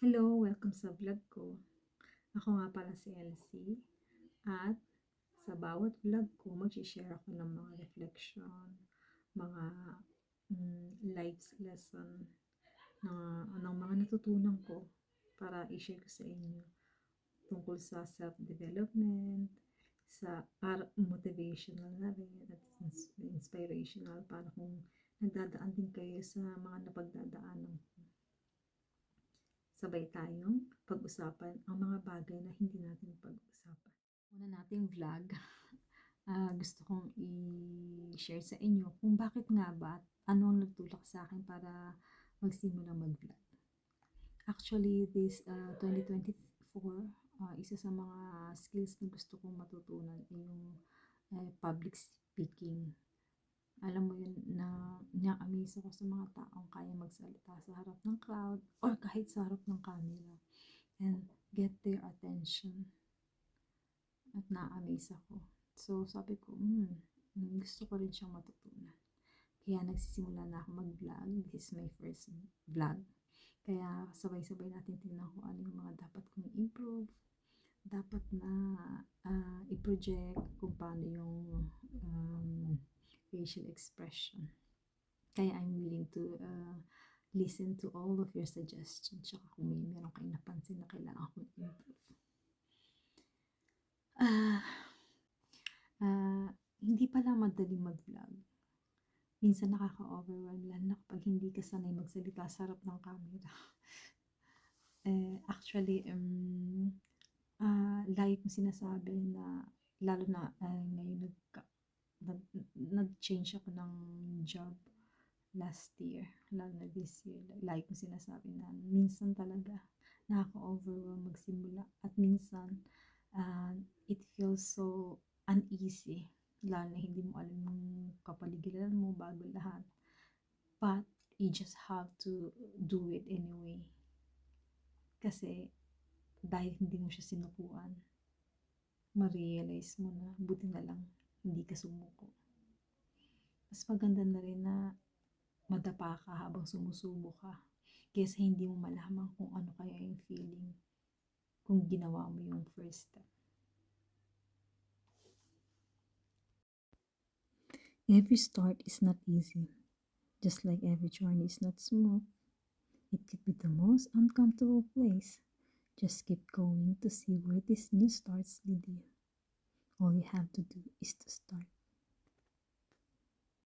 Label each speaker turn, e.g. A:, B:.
A: Hello! Welcome sa vlog ko. Ako nga pala si Elsie at sa bawat vlog ko, mag-share ako ng mga reflection, mga life lesson ng mga natutunan ko para i-share ko sa inyo tungkol sa self-development, sa para motivational na rin at inspirational para kung nagdadaan din kayo sa mga napagdadaanan ko. Sabay tayong pag-usapan ang mga bagay na hindi natin pag-usapan. Una nating vlog, gusto kong i-share sa inyo kung bakit nga ba at ano ang nagtulak sa akin para magsimula mag-vlog. Actually, this 2024, isa sa mga skills na gusto kong matutunan ay yung public speaking. Alam mo yun na na-amaze ako sa mga taong kaya magsalita sa harap ng crowd or kahit sa harap ng camera and get their attention. At na-amaze ako. So sabi ko, gusto ko rin siyang matutunan. Kaya nagsisimula na ako mag-vlog. This is my first vlog. Kaya sabay-sabay natin tingnan kung ano yung mga dapat kong improve. Dapat na i-project kung paano yung facial expression. Kaya I'm willing to listen to all of your suggestions. Tsaka kung meron kayong napansin na kailangan kong improve. Hindi pala madaling mag-vlog. Minsan nakaka-overwhelm lalo na kapag hindi ka sanay magsalita sa harap ng camera. Actually, lagi kong sinasabi na lalo na ngayon nag-change ako ng job last year, lalo na this year. Lagi kong sinasabi na minsan talaga nakaka-overwhelm magsimula at minsan it feels so uneasy, lalo na hindi mo alam yung kapaligiran mo bago lahat. But you just have to do it anyway. Kasi dahil hindi mo siya sinukuan, ma-realize mo na buti na lang hindi ka sumuko. Mas maganda na rin na madapa ka habang sumusubo ka kaysa hindi mo malaman kung ano kaya yung feeling kung ginawa mo yung first step. Every start is not easy, just like every journey is not smooth. It could be the most uncomfortable place. Just keep going to see where this new starts lead you. All you have to do is to start.